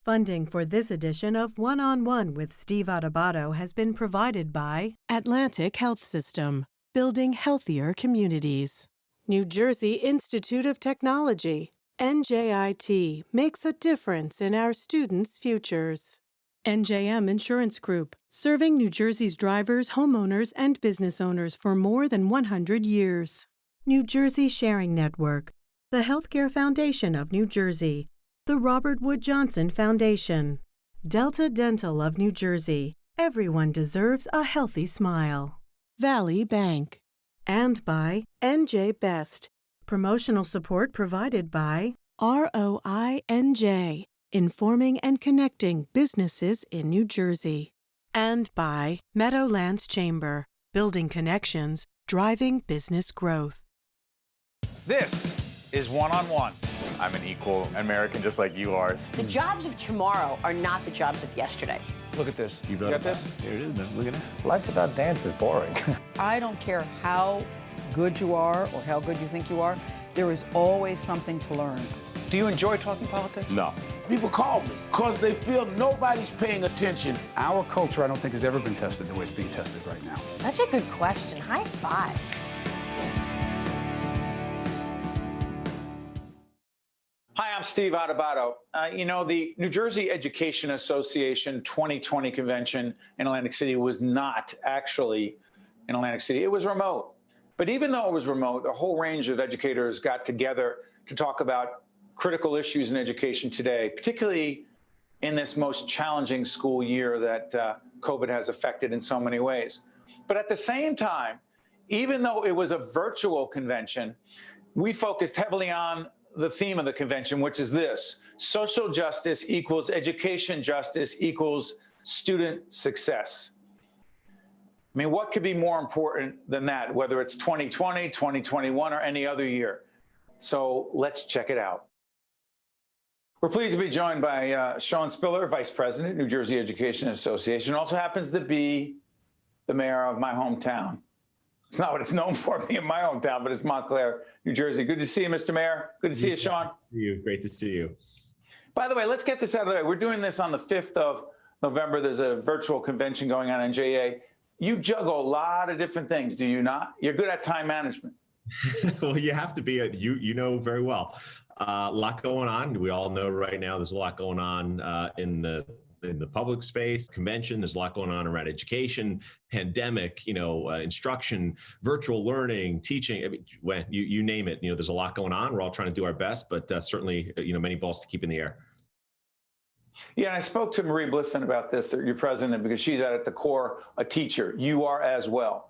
Funding for this edition of One-on-One with Steve Adubato has been provided by Atlantic Health System, building healthier communities. New Jersey Institute of Technology, NJIT, makes a difference in our students' futures. NJM Insurance Group, serving New Jersey's drivers, homeowners, and business owners for more than 100 years. New Jersey Sharing Network, the Healthcare Foundation of New Jersey, the Robert Wood Johnson Foundation, Delta Dental of New Jersey. Everyone deserves a healthy smile. Valley Bank. And by NJ Best. Promotional support provided by ROINJ, informing and connecting businesses in New Jersey. And by Meadowlands Chamber, building connections, driving business growth. This is One-on-One. I'm an equal American just like you are. The jobs of tomorrow are not the jobs of yesterday. Look at this. You got this? Here it is, man. Look at it. Life without dance is boring. I don't care how good you are or how good you think you are, there is always something to learn. Do you enjoy talking politics? No. People call me because they feel nobody's paying attention. Our culture, I don't think, has ever been tested the way it's being tested right now. That's a good question. High five. Hi, I'm Steve Adubato. The New Jersey Education Association 2020 convention in Atlantic City was not actually in Atlantic City. It was remote. But even though it was remote, a whole range of educators got together to talk about critical issues in education today, particularly in this most challenging school year that COVID has affected in so many ways. But at the same time, even though it was a virtual convention, we focused heavily on the theme of the convention, which is this: social justice equals education justice equals student success. I mean, what could be more important than that, whether it's 2020, 2021, or any other year? So let's check it out. We're pleased to be joined by Sean Spiller, Vice President, New Jersey Education Association, also happens to be the mayor of my hometown. It's not what it's known for, me in my hometown, but it's Montclair, New Jersey. Good to see you, Mr. Mayor. Good to see you, Sean. Great to see you. By the way, let's get this out of the way. We're doing this on the 5th of November. There's a virtual convention going on in NJEA. You juggle a lot of different things, do you not? You're good at time management. Well, you have to be. You know very well. A lot going on. We all know right now there's a lot going on in the public space, convention. There's a lot going on around education, pandemic, instruction, virtual learning, teaching. I mean, you name it. There's a lot going on. We're all trying to do our best, but certainly, many balls to keep in the air. Yeah, and I spoke to Marie Bliston about this, your president, because she's at the core a teacher. You are as well.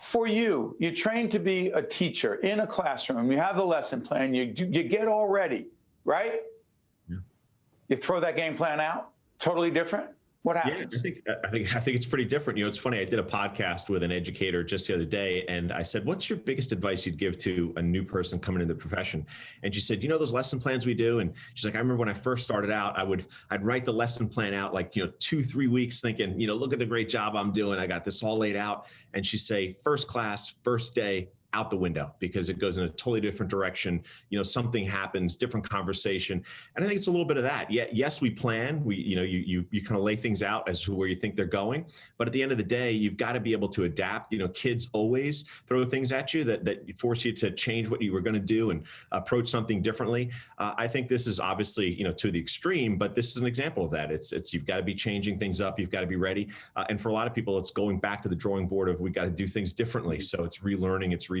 For you, you're trained to be a teacher in a classroom. You have the lesson plan. You get all ready, right? Yeah. You throw that game plan out. Totally different? What happens? Yeah, I think it's pretty different. It's funny. I did a podcast with an educator just the other day, and I said, "What's your biggest advice you'd give to a new person coming into the profession?" And she said, "Those lesson plans we do." And she's like, "I remember when I first started out, I'd write the lesson plan out like 2-3 weeks, thinking, look at the great job I'm doing. I got this all laid out." And she'd say, "First class, first day, out the window," because it goes in a totally different direction. Something happens, different conversation. And I think it's a little bit of that. Yes, we plan. You kind of lay things out as to where you think they're going. But at the end of the day, you've got to be able to adapt. Kids always throw things at you that force you to change what you were going to do and approach something differently. I think this is obviously, to the extreme, but this is an example of that. It's you've got to be changing things up. You've got to be ready. And for a lot of people, it's going back to the drawing board of we got to do things differently. So it's relearning, it's redoing.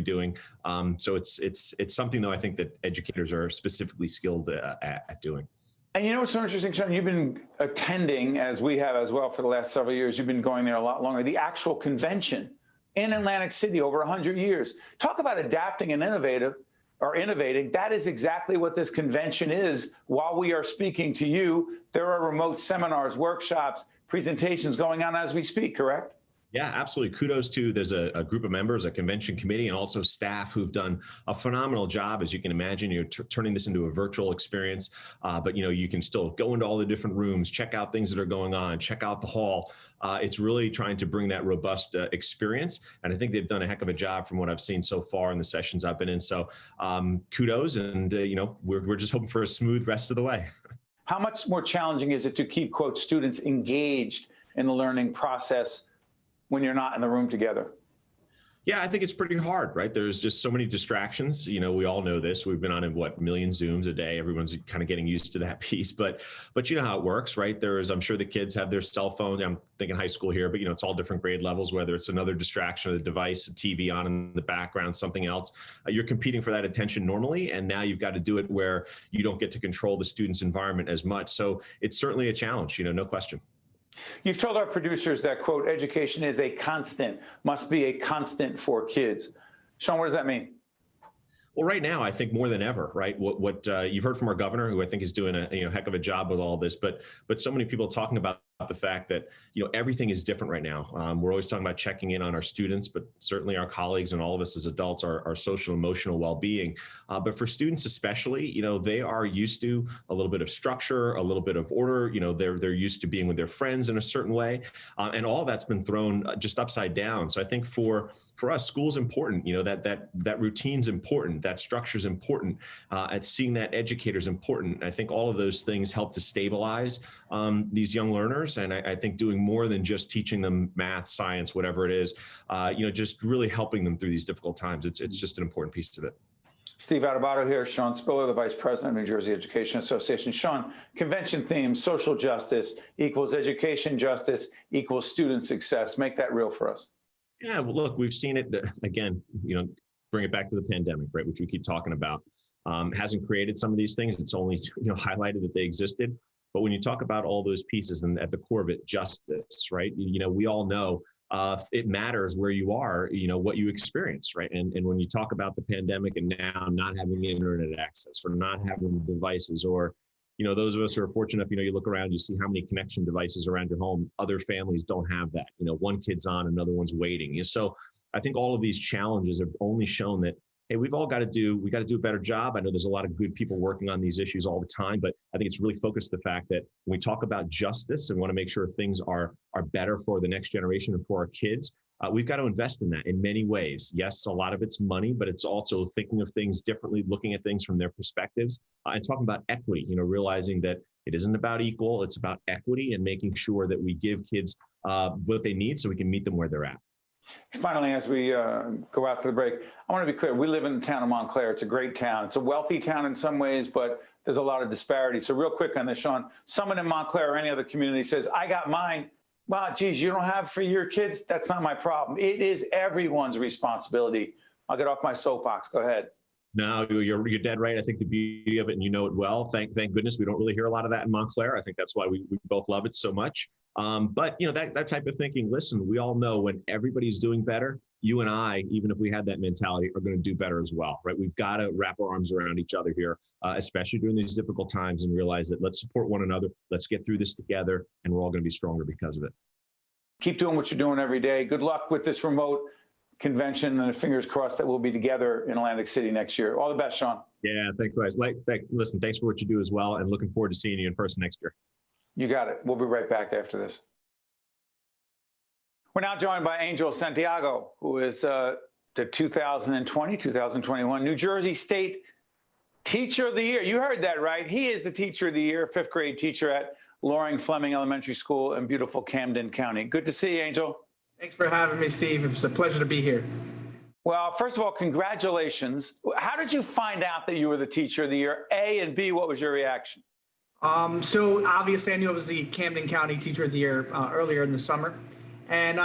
So it's something, though, I think that educators are specifically skilled at doing. And what's so interesting, Sean, you've been attending, as we have as well, for the last several years. You've been going there a lot longer. The actual convention in Atlantic City over 100 years. Talk about adapting and innovating. That is exactly what this convention is. While we are speaking to you, there are remote seminars, workshops, presentations going on as we speak, correct? Yeah, absolutely. Kudos to, there's a group of members, a convention committee, and also staff who've done a phenomenal job. As you can imagine, you're turning this into a virtual experience, but you can still go into all the different rooms, check out things that are going on, check out the hall. It's really trying to bring that robust experience. And I think they've done a heck of a job from what I've seen so far in the sessions I've been in. So kudos. And, we're just hoping for a smooth rest of the way. How much more challenging is it to keep, quote, students engaged in the learning process when you're not in the room together? Yeah, I think it's pretty hard, right? There's just so many distractions. You know, we all know this. We've been on a million Zooms a day. Everyone's kind of getting used to that piece, but you know how it works, right? I'm sure the kids have their cell phone. I'm thinking high school here, but you know, it's all different grade levels, whether it's another distraction of the device, a TV on in the background, something else. You're competing for that attention normally, and now you've got to do it where you don't get to control the student's environment as much. So it's certainly a challenge, you know, no question. You've told our producers that, quote, education is a constant, must be a constant for kids. Sean, what does that mean? Well, right now, I think more than ever, right? What you've heard from our governor, who I think is doing a heck of a job with all this, but so many people talking about the fact that everything is different right now. We're always talking about checking in on our students, but certainly our colleagues and all of us as adults, our social emotional well-being. But for students especially, they are used to a little bit of structure, a little bit of order. They're used to being with their friends in a certain way, and all that's been thrown just upside down. So I think for us, school's important. That routine's important. That structure's important. And seeing that educator's important. I think all of those things help to stabilize these young learners. And I think doing more than just teaching them math, science, whatever it is, just really helping them through these difficult times. It's just an important piece of it. Steve Adubato here, Sean Spiller, the Vice President of New Jersey Education Association. Sean, convention theme, social justice equals education justice equals student success. Make that real for us. Yeah, well, look, we've seen it again, bring it back to the pandemic, right, which we keep talking about. Hasn't created some of these things. It's only, highlighted that they existed. But when you talk about all those pieces and at the core of it, justice, right? We all know it matters where you are, what you experience, right? And when you talk about the pandemic and now not having internet access or not having devices, or, those of us who are fortunate enough, you look around, you see how many connection devices around your home. Other families don't have that. One kid's on, another one's waiting. So I think all of these challenges have only shown that, hey, we got to do a better job. I know there's a lot of good people working on these issues all the time, but I think it's really focused the fact that when we talk about justice and want to make sure things are better for the next generation and for our kids, we've got to invest in that in many ways. Yes, a lot of it's money, but it's also thinking of things differently, looking at things from their perspectives, and talking about equity, realizing that it isn't about equal, it's about equity and making sure that we give kids what they need so we can meet them where they're at. Finally, as we go out for the break, I want to be clear. We live in the town of Montclair. It's a great town. It's a wealthy town in some ways, but there's a lot of disparity. So real quick on this, Sean, someone in Montclair or any other community says, I got mine. Well, geez, you don't have for your kids? That's not my problem. It is everyone's responsibility. I'll get off my soapbox. Go ahead. No, you're dead right. I think the beauty of it, and well, thank goodness we don't really hear a lot of that in Montclair. I think that's why we both love it so much. But that type of thinking, listen, we all know when everybody's doing better, you and I, even if we had that mentality, are going to do better as well, right? We've got to wrap our arms around each other here, especially during these difficult times, and realize that let's support one another. Let's get through this together, and we're all going to be stronger because of it. Keep doing what you're doing every day. Good luck with this remote convention, and fingers crossed that we'll be together in Atlantic City next year. All the best, Sean. Yeah, thanks, guys. Listen, thanks for what you do as well, and looking forward to seeing you in person next year. You got it. We'll be right back after this. We're now joined by Angel Santiago, who is the 2020-2021 New Jersey State Teacher of the Year. You heard that right. He is the Teacher of the Year, fifth grade teacher at Loring Flemming Elementary School in beautiful Camden County. Good to see you, Angel. Thanks for having me, Steve. It's a pleasure to be here. Well, first of all, congratulations. How did you find out that you were the Teacher of the Year? A, and B, what was your reaction? So obviously I knew I was the Camden County Teacher of the Year earlier in the summer. And,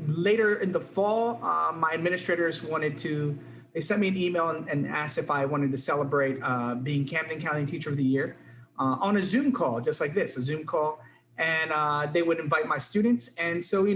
later in the fall, my administrators they sent me an email and asked if I wanted to celebrate being Camden County Teacher of the Year on a Zoom call, just like this, a Zoom call. And they would invite my students. And so, we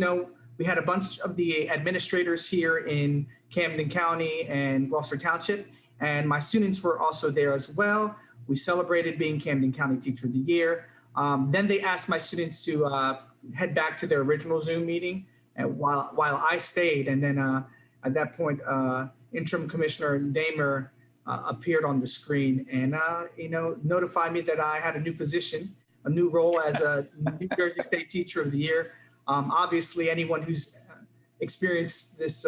had a bunch of the administrators here in Camden County and Gloucester Township, and my students were also there as well. We celebrated being Camden County Teacher of the Year. Then they asked my students to head back to their original Zoom meeting, and while I stayed. And then at that point, Interim Commissioner Damer appeared on the screen and notified me that I had a new position, a new role as a New Jersey State Teacher of the Year. Obviously, anyone who's experienced this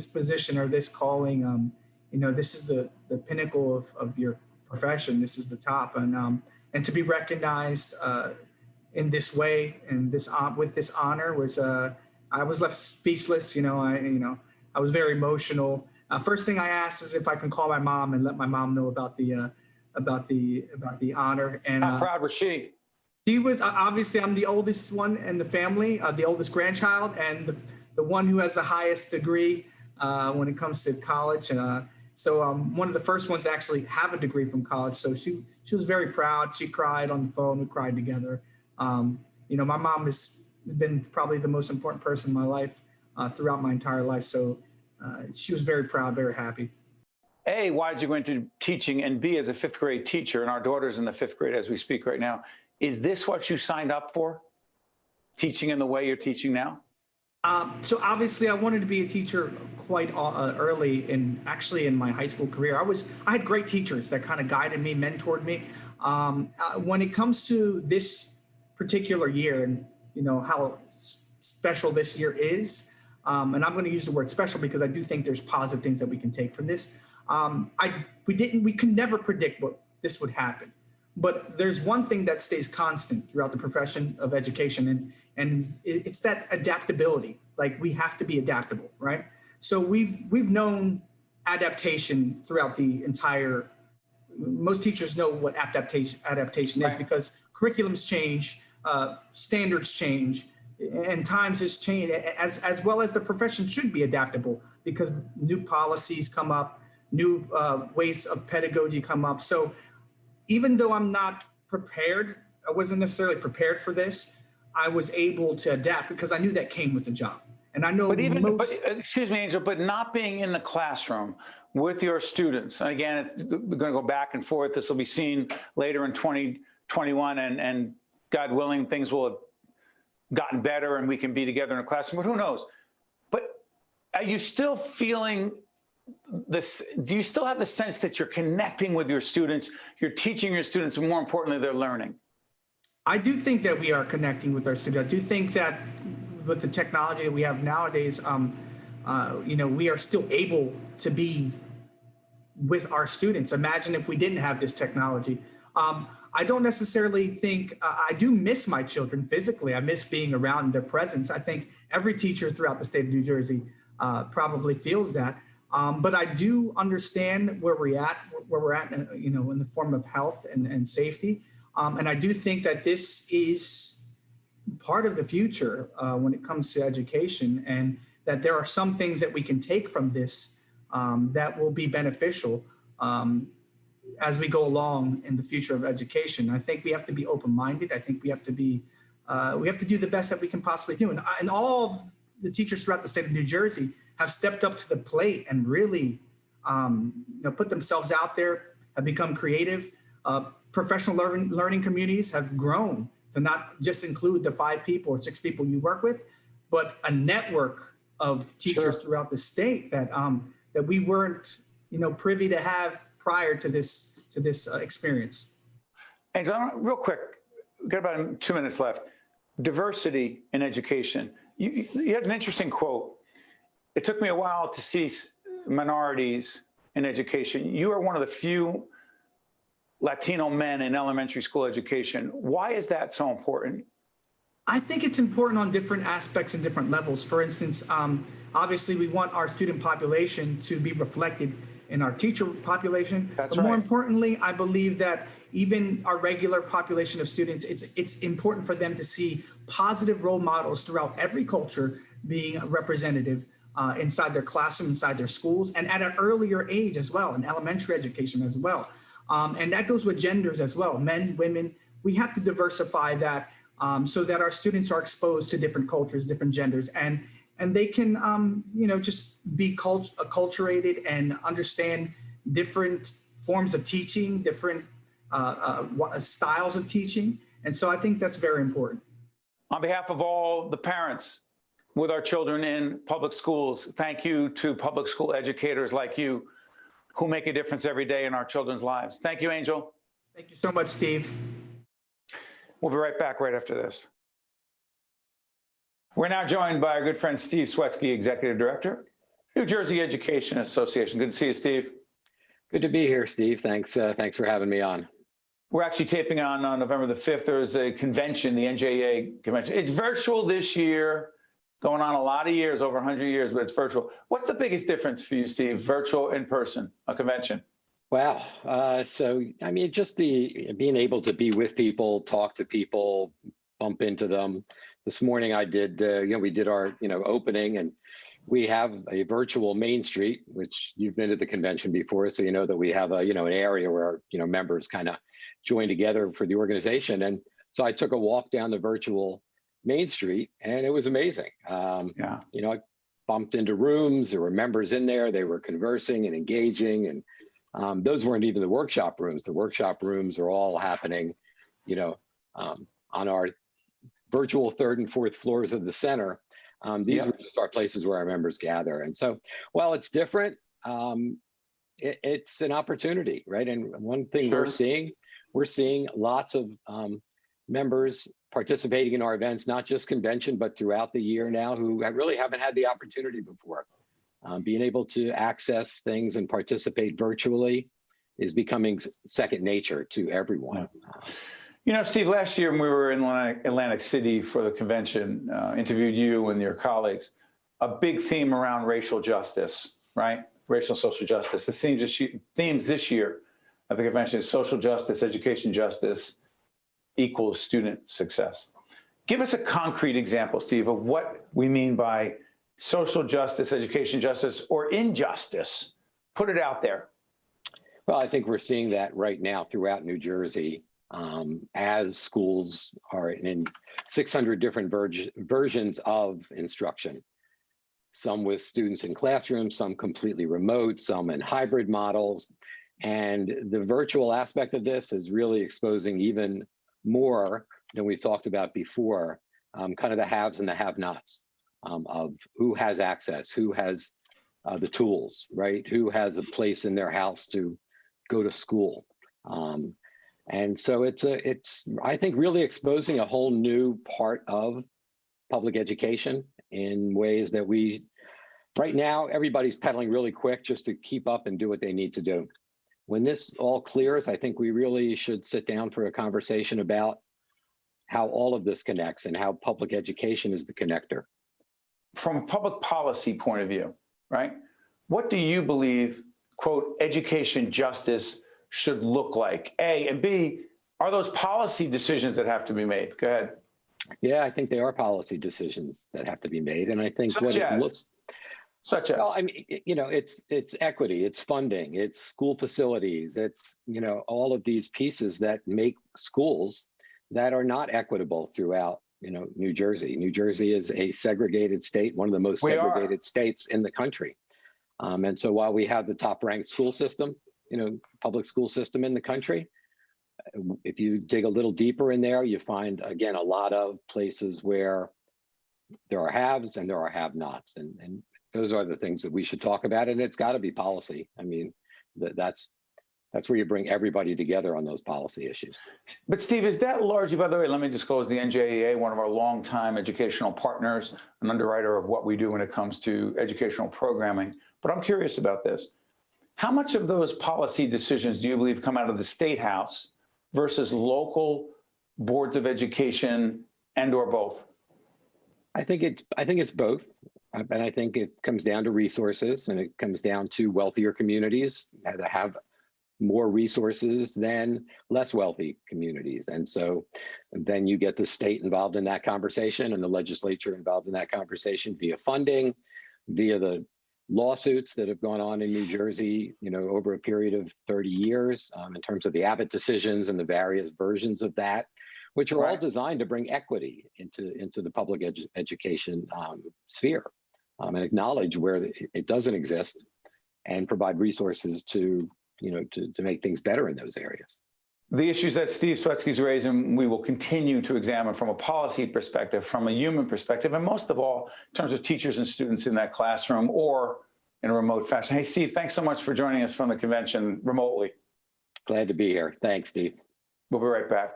position or this calling, this is the pinnacle of your profession. This is the top, and to be recognized in this way and with this honor was I was left speechless. I was very emotional. First thing I asked is if I can call my mom and let my mom know about the honor. And how proud was she? She was obviously, I'm the oldest one in the family, the oldest grandchild, and the one who has the highest degree when it comes to college. So I'm one of the first ones to actually have a degree from college. So she was very proud. She cried on the phone. We cried together. My mom has been probably the most important person in my life throughout my entire life. So she was very proud, very happy. A, why did you go into teaching? And B, as a fifth grade teacher, and our daughter's in the fifth grade as we speak right now, is this what you signed up for? Teaching in the way you're teaching now? So obviously I wanted to be a teacher quite early in my high school career. I had great teachers that kind of guided me, mentored me. When it comes to this particular year and how special this year is, and I'm going to use the word special because I do think there's positive things that we can take from this. We could never predict what this would happen. But there's one thing that stays constant throughout the profession of education, and it's that adaptability. Like, we have to be adaptable, right? So we've known adaptation throughout the entire. Most teachers know what adaptation is, because curriculums change, standards change, and times has changed, as well as the profession should be adaptable because new policies come up, new ways of pedagogy come up. So even though I'm not prepared, I wasn't necessarily prepared for this, I was able to adapt because I knew that came with the job. And I know excuse me, Angel, but not being in the classroom with your students, and again, we're going to go back and forth. This will be seen later in 2021, and God willing, things will have gotten better and we can be together in a classroom, but who knows? But are you still feeling this? Do you still have the sense that you're connecting with your students, you're teaching your students, and more importantly, they're learning? I do think that we are connecting with our students. I do think that with the technology that we have nowadays, we are still able to be with our students. Imagine if we didn't have this technology. I don't necessarily think, I do miss my children physically. I miss being around their presence. I think every teacher throughout the state of New Jersey probably feels that. But I do understand where we're at, in the form of health and safety. And I do think that this is part of the future when it comes to education, and that there are some things that we can take from this that will be beneficial as we go along in the future of education. I think we have to be open-minded. I think we have to be, we have to do the best that we can possibly do. And all the teachers throughout the state of New Jersey have stepped up to the plate and really, put themselves out there, have become creative. Professional learning communities have grown to not just include the 5 people or 6 people you work with, but a network of teachers throughout the state that that we weren't, privy to have prior to this experience. And real quick, we've got about 2 minutes left. Diversity in education. You had an interesting quote. It took me a while to see minorities in education. You are one of the few Latino men in elementary school education. Why is that so important? I think it's important on different aspects and different levels. For instance, obviously we want our student population to be reflected in our teacher population. That's but more right. importantly, I believe that even our regular population of students, it's important for them to see positive role models throughout every culture being representative inside their classroom, inside their schools, and at an earlier age as well, in elementary education as well. And that goes with genders as well, men, women. We have to diversify that so that our students are exposed to different cultures, different genders, and they can, just be acculturated and understand different forms of teaching, different styles of teaching. And so I think that's very important. On behalf of all the parents with our children in public schools, thank you to public school educators like you who make a difference every day in our children's lives. Thank you, Angel. Thank you so much, Steve. We'll be right back right after this. We're now joined by our good friend, Steve Swetsky, Executive Director, New Jersey Education Association. Good to see you, Steve. Good to be here, Steve. Thanks for having me on. We're actually taping on November the 5th. There's a convention, the NJEA Convention. It's virtual this year, going on a lot of years, over 100 years, but it's virtual. What's the biggest difference for you, Steve, virtual, in person, a convention? Wow. So, I mean, just being able to be with people, talk to people, bump into them. This morning I did, we did our, opening, and we have a virtual Main Street, which you've been to the convention before. So, you know that we have a, an area where, members kind of join together for the organization. And so I took a walk down the virtual Main Street, and it was amazing. I bumped into rooms. There were members in there. They were conversing and engaging, and those weren't even the workshop rooms. The workshop rooms are all happening, on our virtual third and fourth floors of the center. These were just our places where our members gather. And so, while it's different, it's an opportunity, right? And one thing we're seeing lots of members participating in our events, not just convention, but throughout the year now, who really haven't had the opportunity before. Being able to access things and participate virtually is becoming second nature to everyone. Steve, last year when we were in Atlantic City for the convention, interviewed you and your colleagues, a big theme around racial justice, right? Racial social justice. The themes this year at the convention is social justice, education justice equals student success. Give us a concrete example, Steve, of what we mean by social justice, education justice, or injustice. Put it out there. Well, I think we're seeing that right now throughout New Jersey, as schools are in 600 different versions of instruction. Some with students in classrooms, some completely remote, some in hybrid models. And the virtual aspect of this is really exposing even more than we've talked about before, kind of the haves and the have-nots. Of who has access, who has the tools, right? Who has a place in their house to go to school. And so it's I think really exposing a whole new part of public education in ways that right now, everybody's pedaling really quick just to keep up and do what they need to do. When this all clears, I think we really should sit down for a conversation about how all of this connects and how public education is the connector. From a public policy point of view, right? What do you believe, quote, education justice should look like? A, and B, are those policy decisions that have to be made? Go ahead. Yeah, I think they are policy decisions that have to be made. And I think Such as? Well, I mean, it's equity, it's funding, it's school facilities, it's, all of these pieces that make schools that are not equitable throughout New Jersey. New Jersey is a segregated state, one of the most segregated states in the country. And so while we have the top ranked school system, public school system in the country, if you dig a little deeper in there, you find, again, a lot of places where there are haves and there are have-nots. And those are the things that we should talk about. And it's got to be policy. I mean, that's where you bring everybody together on those policy issues. But Steve, is that largely, by the way, let me disclose the NJEA, one of our longtime educational partners, an underwriter of what we do when it comes to educational programming. But I'm curious about this. How much of those policy decisions do you believe come out of the State House versus local boards of education and/or both? I think it's both. And I think it comes down to resources, and it comes down to wealthier communities that have more resources than less wealthy communities. And so then you get the state involved in that conversation and the legislature involved in that conversation via funding, via the lawsuits that have gone on in New Jersey, over a period of 30 years, in terms of the Abbott decisions and the various versions of that, which are all designed to bring equity into the public education sphere, and acknowledge where it doesn't exist and provide resources to make things better in those areas. The issues that Steve Swetsky's raising, we will continue to examine from a policy perspective, from a human perspective, and most of all, in terms of teachers and students in that classroom or in a remote fashion. Hey, Steve, thanks so much for joining us from the convention remotely. Glad to be here. Thanks, Steve. We'll be right back.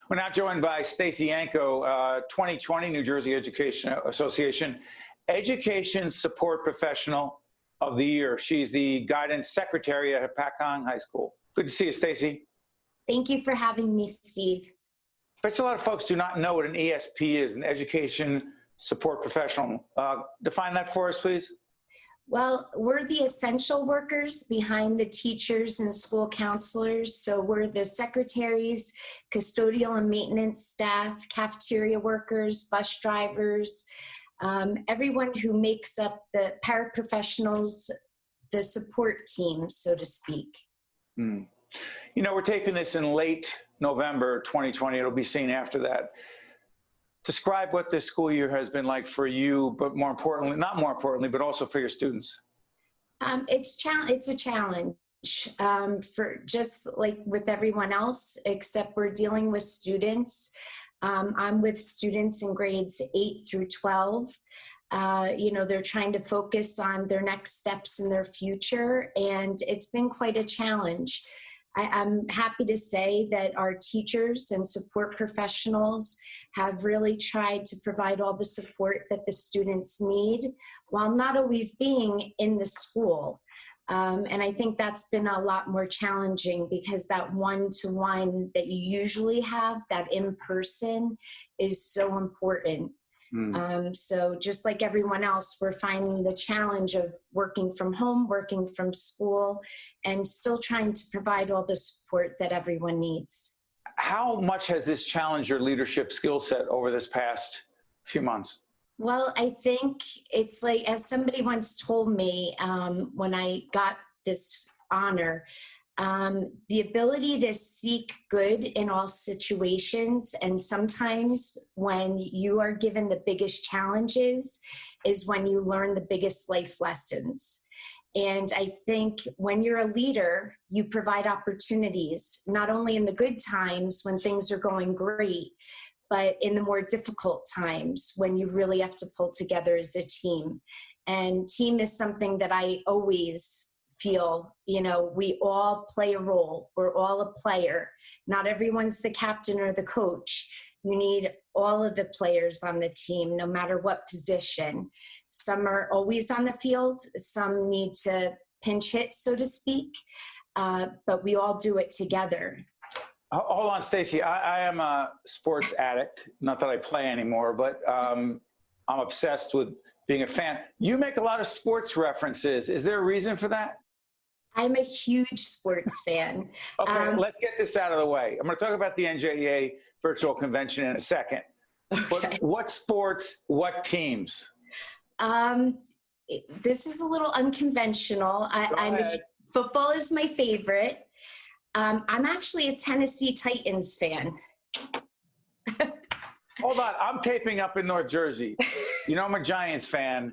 We're now joined by Stacy Yanko, 2020 New Jersey Education Association Education Support Professional of the year. She's the guidance secretary at Hopatcong High School. Good to see you, Stacy. Thank you for having me, Steve. But a lot of folks do not know what an ESP is, an education support professional. Define that for us, please. Well, we're the essential workers behind the teachers and school counselors. So we're the secretaries, custodial and maintenance staff, cafeteria workers, bus drivers, everyone who makes up the paraprofessionals, the support team, so to speak. You know, we're taping this in late November 2020. It'll be seen after that. Describe what this school year has been like for you, but more importantly, not more importantly, but also for your students. It's a challenge for just like with everyone else, except we're dealing with students. I'm with students in grades 8 through 12. You know, they're trying to focus on their next steps in their future, and it's been quite a challenge. I'm happy to say that our teachers and support professionals have really tried to provide all the support that the students need while not always being in the school. And I think that's been a lot more challenging because that one-to-one that you usually have, that in-person, is so important. So just like everyone else, we're finding the challenge of working from home, working from school, and still trying to provide all the support that everyone needs. How much has this challenged your leadership skill set over this past few months? Well, I think it's like, as somebody once told me when I got this honor, the ability to seek good in all situations, and sometimes when you are given the biggest challenges is when you learn the biggest life lessons. And I think when you're a leader, you provide opportunities, not only in the good times when things are going great, but in the more difficult times when you really have to pull together as a team. And team is something that I always feel, you know, we all play a role. We're all a player. Not everyone's the captain or the coach. You need all of the players on the team, no matter what position. Some are always on the field. Some need to pinch hit, so to speak. But we all do it together. Hold on, Stacy. I am a sports addict. Not that I play anymore, but I'm obsessed with being a fan. You make a lot of sports references. Is there a reason for that? I'm a huge sports fan. Okay, let's get this out of the way. I'm going to talk about the NJEA virtual convention in a second. Okay. But what sports, what teams? This is a little unconventional. Football is my favorite. I'm actually a Tennessee Titans fan. Hold on, I'm taping up in North Jersey. You know I'm a Giants fan.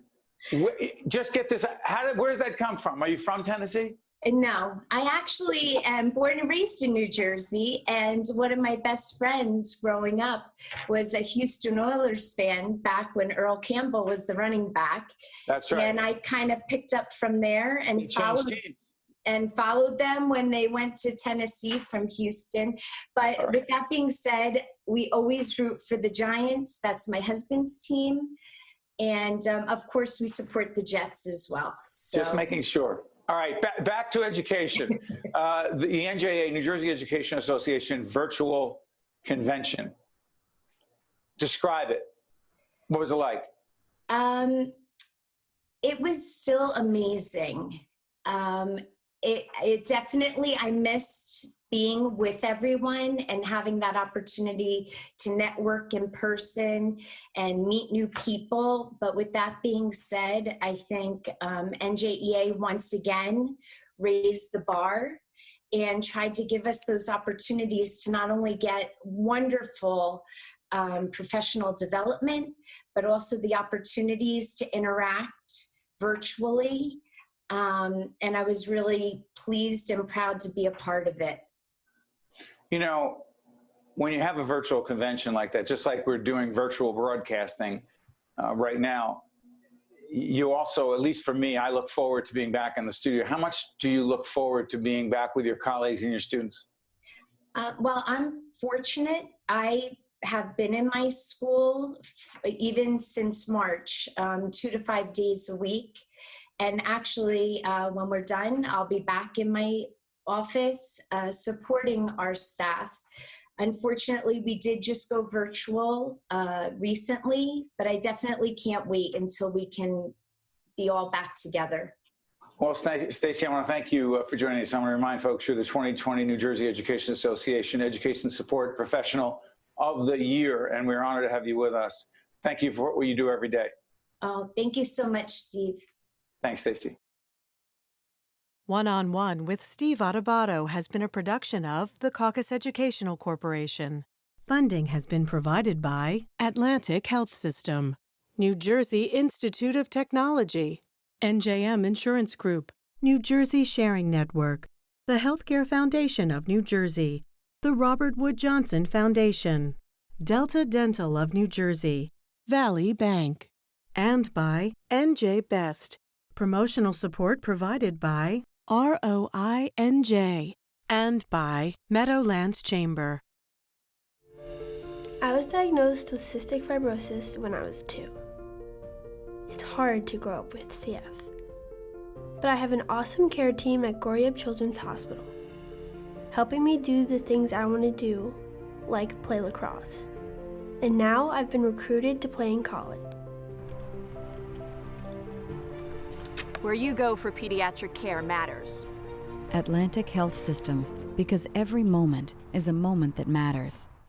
Just get this, where does that come from? Are you from Tennessee? No, I actually am born and raised in New Jersey, and one of my best friends growing up was a Houston Oilers fan back when Earl Campbell was the running back. That's right. And I kind of picked up from there and followed them when they went to Tennessee from Houston. But right. With that being said, we always root for the Giants. That's my husband's team. And of course, we support the Jets as well. So. Just making sure. All right, back to education. The NJEA, New Jersey Education Association virtual convention. Describe it. What was it like? It was still amazing. It definitely, I missed being with everyone and having that opportunity to network in person and meet new people. But with that being said, I think NJEA once again raised the bar and tried to give us those opportunities to not only get wonderful professional development, but also the opportunities to interact virtually. And I was really pleased and proud to be a part of it. You know, when you have a virtual convention like that, just like we're doing virtual broadcasting right now, you also, at least for me, I look forward to being back in the studio. How much do you look forward to being back with your colleagues and your students? Well, I'm fortunate. I have been in my school even since March, 2 to 5 days a week. And actually, when we're done, I'll be back in my office supporting our staff. Unfortunately, we did just go virtual recently, but I definitely can't wait until we can be all back together. Well, Stacy, I want to thank you for joining us. I want to remind folks you're the 2020 New Jersey Education Association Education Support Professional of the Year, and we're honored to have you with us. Thank you for what you do every day. Oh, thank you so much, Steve. Thanks, Stacy. One-on-One with Steve Adubato has been a production of the Caucus Educational Corporation. Funding has been provided by Atlantic Health System, New Jersey Institute of Technology, NJM Insurance Group, New Jersey Sharing Network, the Healthcare Foundation of New Jersey, the Robert Wood Johnson Foundation, Delta Dental of New Jersey, Valley Bank, and by NJ Best. Promotional support provided by ROINJ and by Meadowlands Chamber. I was diagnosed with cystic fibrosis when I was 2. It's hard to grow up with CF. But I have an awesome care team at Goriab Children's Hospital, helping me do the things I want to do, like play lacrosse. And now I've been recruited to play in college. Where you go for pediatric care matters. Atlantic Health System, because every moment is a moment that matters.